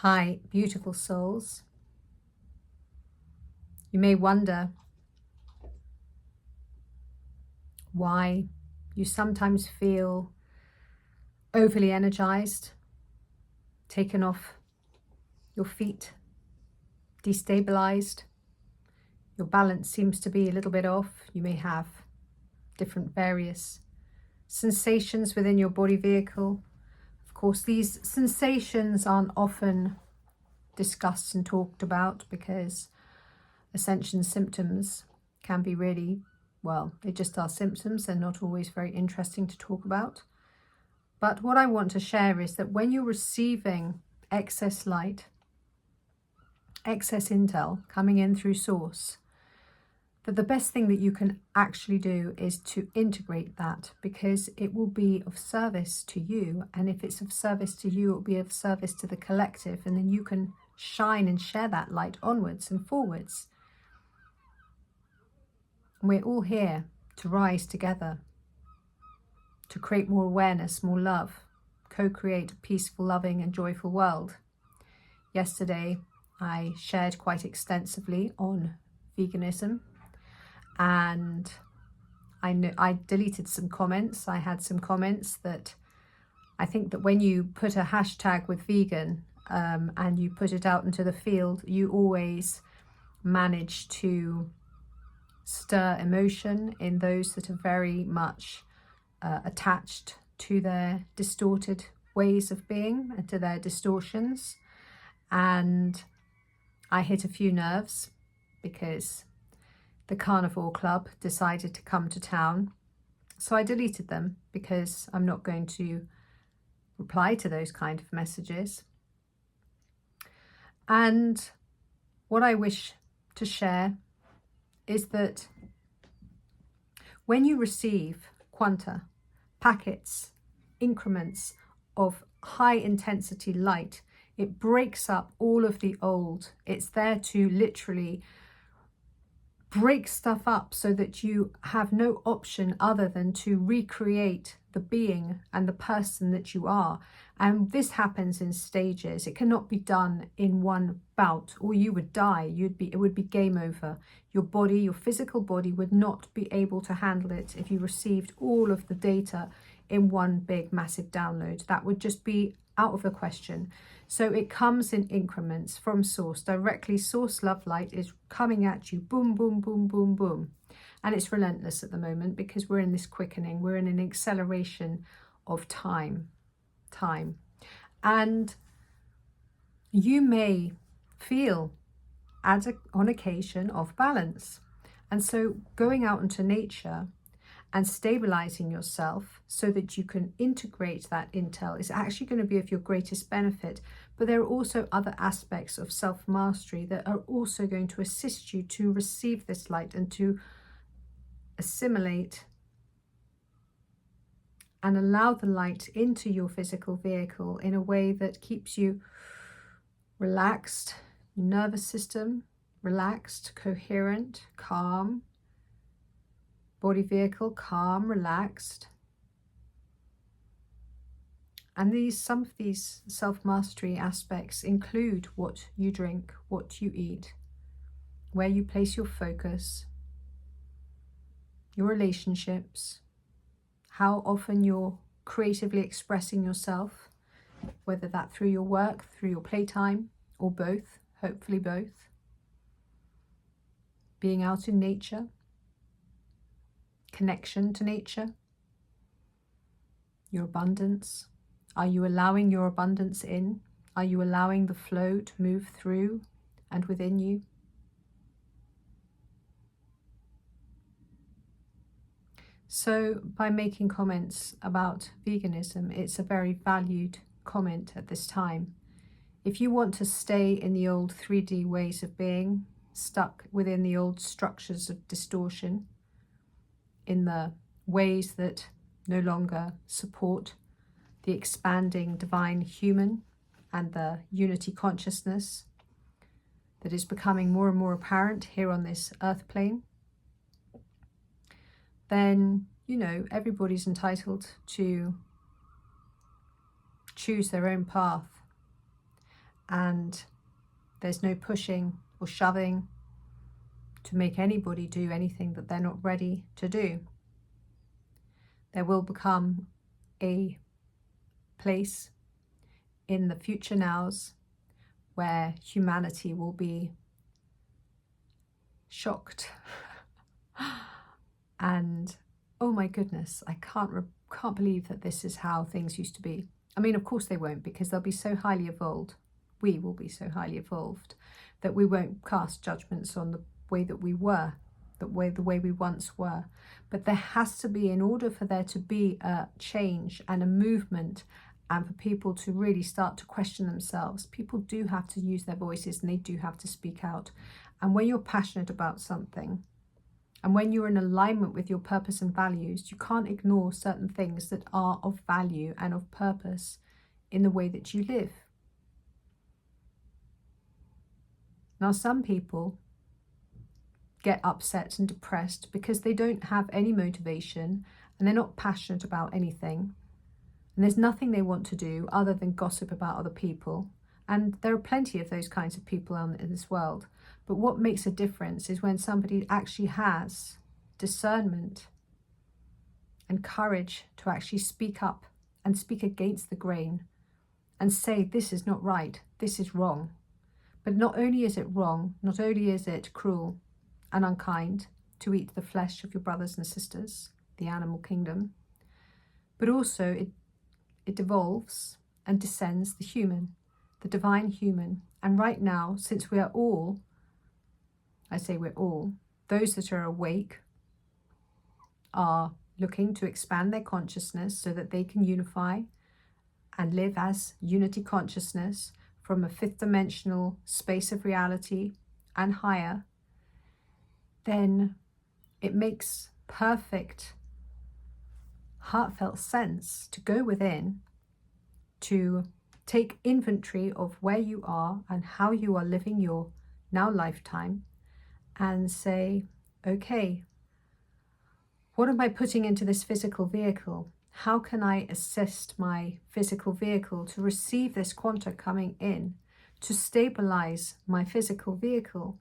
Hi, beautiful souls. You may wonder why you sometimes feel overly energized, taken off your feet, destabilised. Your balance seems to be a little bit off. You may have different various sensations within your body vehicle. Of course, these sensations aren't often discussed and talked about because ascension symptoms can be really, well, they just are symptoms. They're not always very interesting to talk about. But what I want to share is that when you're receiving excess light, excess intel coming in through source, that the best thing that you can actually do is to integrate that, because it will be of service to you. And if it's of service to you, it will be of service to the collective. And then you can shine and share that light onwards and forwards. We're all here to rise together, to create more awareness, more love, co-create a peaceful, loving and joyful world. Yesterday, I shared quite extensively on veganism, and I deleted some comments. I had some comments that I think that when you put a hashtag with vegan and you put it out into the field, you always manage to stir emotion in those that are very much attached to their distorted ways of being and to their distortions. And I hit a few nerves because the Carnivore Club decided to come to town. So I deleted them because I'm not going to reply to those kind of messages. And what I wish to share is that when you receive quanta, packets, increments of high intensity light, it breaks up all of the old. It's there to literally break stuff up so that you have no option other than to recreate the being and the person that you are. And this happens in stages. It cannot be done in one bout, or you would die. It would be game over. Your body, your physical body, would not be able to handle it if you received all of the data in one big massive download. That would just be out of the question. So it comes in increments from source directly. Source love light is coming at you, boom, boom, boom, boom, boom. And it's relentless at the moment because we're in this quickening. We're in an acceleration of time. And you may feel on occasion off balance. And so going out into nature and stabilizing yourself so that you can integrate that intel is actually going to be of your greatest benefit. But there are also other aspects of self-mastery that are also going to assist you to receive this light and to assimilate and allow the light into your physical vehicle in a way that keeps you relaxed, nervous system relaxed, coherent, calm, body vehicle calm, relaxed. And some of these self-mastery aspects include what you drink, what you eat, where you place your focus, your relationships, how often you're creatively expressing yourself, whether that through your work, through your playtime, or both, hopefully both. Being out in nature, connection to nature, your abundance. Are you allowing your abundance in? Are you allowing the flow to move through and within you? So by making comments about veganism, it's a very valued comment at this time. If you want to stay in the old 3D ways of being, stuck within the old structures of distortion, in the ways that no longer support the expanding divine human and the unity consciousness that is becoming more and more apparent here on this earth plane, then, you know, everybody's entitled to choose their own path. and there's no pushing or shoving to make anybody do anything that they're not ready to do. There will become a place in the future nows where humanity will be shocked and, oh my goodness, I can't believe that this is how things used to be. I mean, of course they won't, because they'll be so highly evolved. We will be so highly evolved that we won't cast judgments on the way that we were, the way we once were. But there has to be, in order for there to be a change and a movement, and for people to really start to question themselves, people do have to use their voices and they do have to speak out. And when you're passionate about something, and when you're in alignment with your purpose and values, you can't ignore certain things that are of value and of purpose in the way that you live. Now, some people get upset and depressed because they don't have any motivation and they're not passionate about anything. And there's nothing they want to do other than gossip about other people. And there are plenty of those kinds of people in this world. But what makes a difference is when somebody actually has discernment and courage to actually speak up and speak against the grain and say, this is not right, this is wrong. But not only is it wrong, not only is it cruel and unkind to eat the flesh of your brothers and sisters, the animal kingdom, but also it devolves and descends the human, the divine human. And right now, since we are all, I say we're all, those that are awake are looking to expand their consciousness so that they can unify and live as unity consciousness from a fifth dimensional space of reality and higher, then it makes perfect, heartfelt sense to go within, to take inventory of where you are and how you are living your now lifetime, and say, okay, what am I putting into this physical vehicle? How can I assist my physical vehicle to receive this quanta coming in, to stabilize my physical vehicle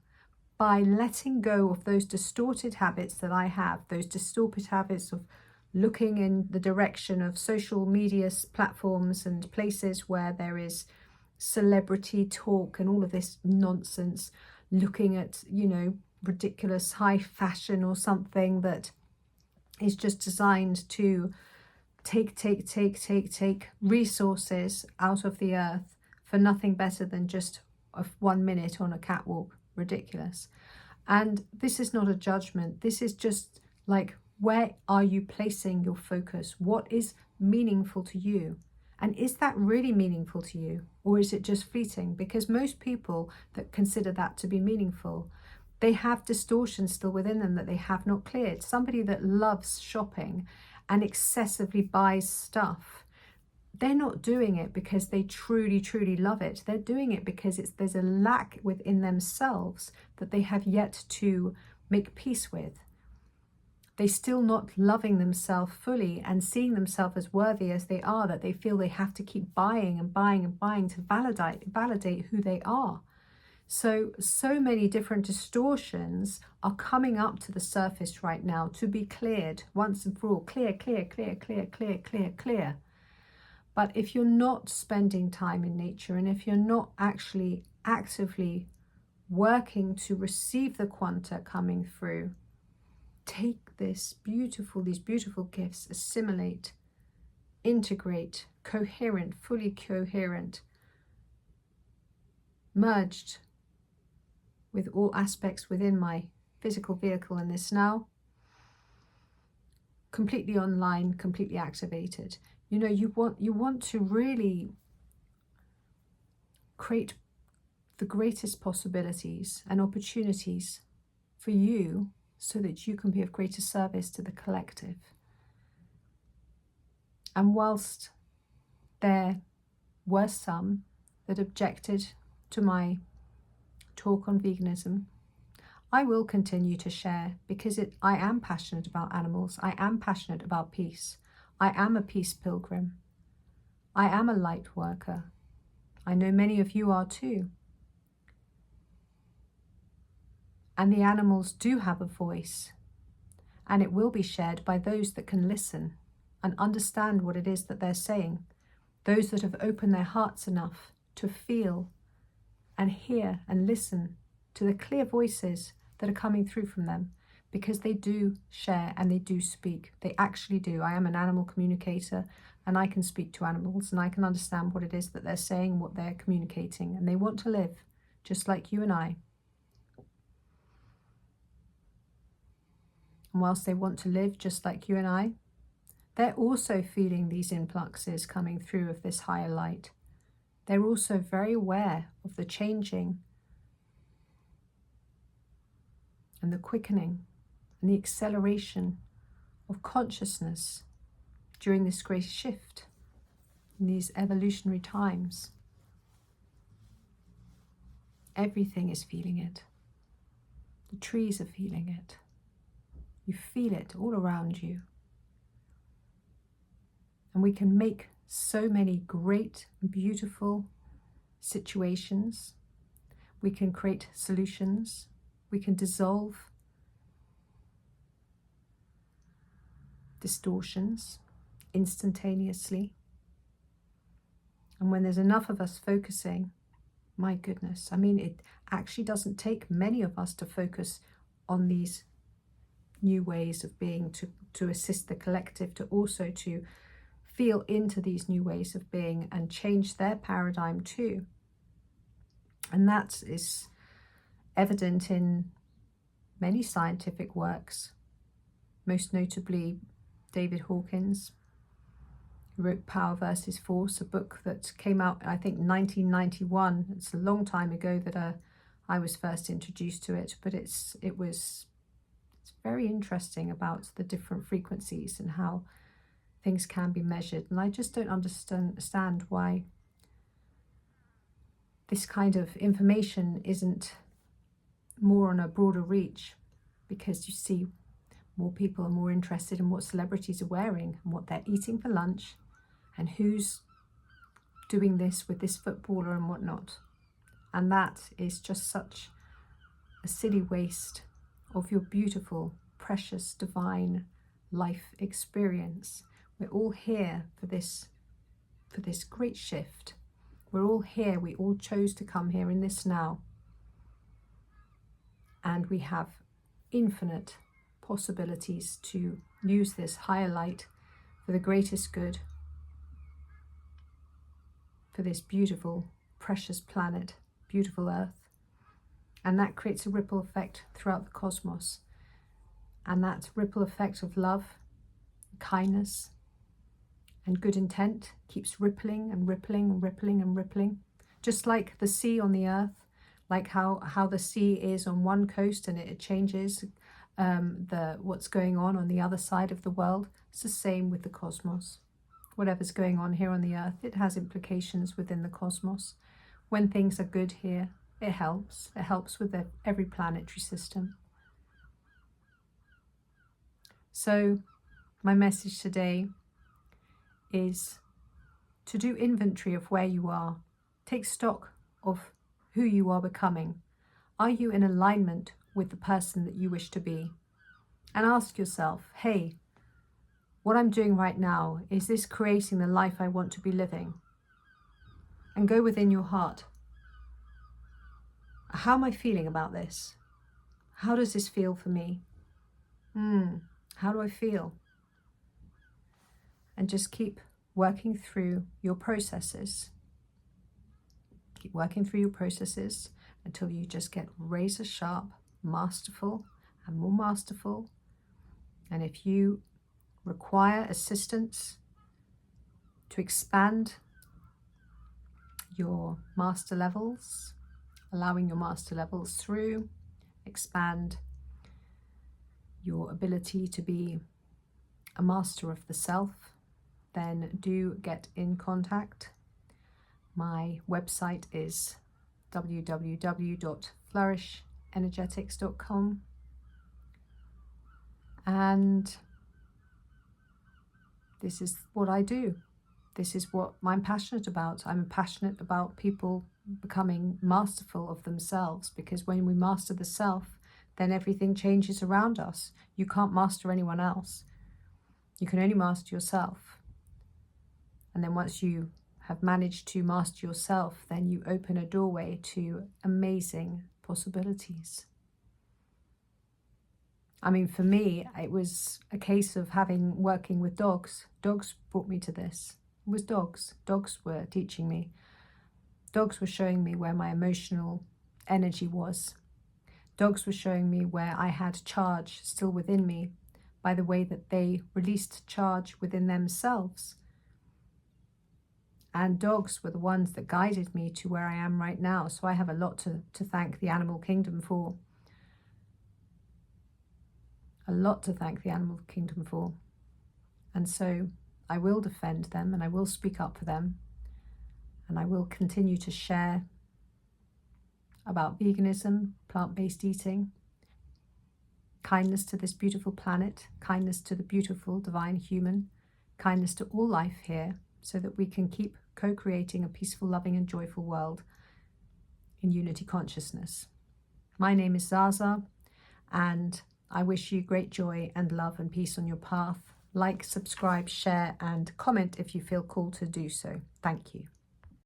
by letting go of those distorted habits that I have, those distorted habits of looking in the direction of social media platforms and places where there is celebrity talk and all of this nonsense, looking at, ridiculous high fashion or something that is just designed to take resources out of the earth for nothing better than just 1 minute on a catwalk. Ridiculous. And this is not a judgment. This is just like, where are you placing your focus? What is meaningful to you? And is that really meaningful to you? Or is it just fleeting? Because most people that consider that to be meaningful, they have distortions still within them that they have not cleared. Somebody that loves shopping and excessively buys stuff, they're not doing it because they truly, truly love it. They're doing it because there's a lack within themselves that they have yet to make peace with. They're still not loving themselves fully and seeing themselves as worthy as they are, that they feel they have to keep buying and buying and buying to validate who they are. So many different distortions are coming up to the surface right now to be cleared once and for all. Clear. But if you're not spending time in nature, and if you're not actually actively working to receive the quanta coming through, take these beautiful gifts, assimilate, integrate, fully coherent, merged with all aspects within my physical vehicle in this now, completely online, completely activated. You want to really create the greatest possibilities and opportunities for you so that you can be of greater service to the collective. And whilst there were some that objected to my talk on veganism, I will continue to share because I am passionate about animals. I am passionate about peace. I am a peace pilgrim. I am a light worker. I know many of you are too. And the animals do have a voice, and it will be shared by those that can listen and understand what it is that they're saying, those that have opened their hearts enough to feel and hear and listen to the clear voices that are coming through from them, because they do share and they do speak. They actually do. I am an animal communicator, and I can speak to animals, and I can understand what it is that they're saying, what they're communicating, and they want to live just like you and I. And whilst they want to live just like you and I, they're also feeling these influxes coming through of this higher light. They're also very aware of the changing and the quickening and the acceleration of consciousness during this great shift in these evolutionary times. Everything is feeling it. The trees are feeling it. You feel it all around you. And we can make so many great, beautiful situations. We can create solutions. We can dissolve distortions instantaneously. And when there's enough of us focusing, my goodness, I mean, it actually doesn't take many of us to focus on these new ways of being, to assist the collective, to also to feel into these new ways of being and change their paradigm too. And that is evident in many scientific works, most notably David Hawkins, who wrote Power versus Force, a book that came out, I think, 1991. It's a long time ago that I was first introduced to it, but it's very interesting about the different frequencies and how things can be measured. And I just don't understand why this kind of information isn't more on a broader reach, because you see more people are more interested in what celebrities are wearing and what they're eating for lunch and who's doing this with this footballer and whatnot. And that is just such a silly waste of your beautiful, precious, divine life experience. We're all here for this great shift. We're all here. We all chose to come here in this now. And we have infinite possibilities to use this higher light for the greatest good, for this beautiful, precious planet, beautiful Earth. And that creates a ripple effect throughout the cosmos. And that ripple effect of love, kindness, and good intent keeps rippling and rippling and rippling and rippling. Just like the sea on the earth, like how the sea is on one coast and it changes what's going on the other side of the world. It's the same with the cosmos. Whatever's going on here on the earth, it has implications within the cosmos. When things are good here, it helps. It helps with every planetary system. So my message today is to do inventory of where you are. Take stock of who you are becoming. Are you in alignment with the person that you wish to be? And ask yourself, hey, what I'm doing right now, is this creating the life I want to be living? And go within your heart. How am I feeling about this? How does this feel for me? How do I feel? And just keep working through your processes. Keep working through your processes until you just get razor sharp, masterful, and more masterful. And if you require assistance to expand your master levels, allowing your master levels through, expand your ability to be a master of the self, then do get in contact. My website is www.FlourishEnergetics.com, and this is what I do. This is what I'm passionate about. I'm passionate about people becoming masterful of themselves, because when we master the self, then everything changes around us. You can't master anyone else. You can only master yourself. And then once you have managed to master yourself, then you open a doorway to amazing possibilities. I mean, for me, it was a case of working with dogs. Dogs brought me to this. It was dogs. Dogs were teaching me. Dogs were showing me where my emotional energy was. Dogs were showing me where I had charge still within me by the way that they released charge within themselves. And dogs were the ones that guided me to where I am right now. So I have a lot to thank the animal kingdom for. A lot to thank the animal kingdom for. And so I will defend them, and I will speak up for them, and I will continue to share about veganism, plant-based eating, kindness to this beautiful planet, kindness to the beautiful divine human, kindness to all life here, so that we can keep co-creating a peaceful, loving and joyful world in unity consciousness. My name is Zaza, and I wish you great joy and love and peace on your path. Like, subscribe, share and comment if you feel called to do so. Thank you.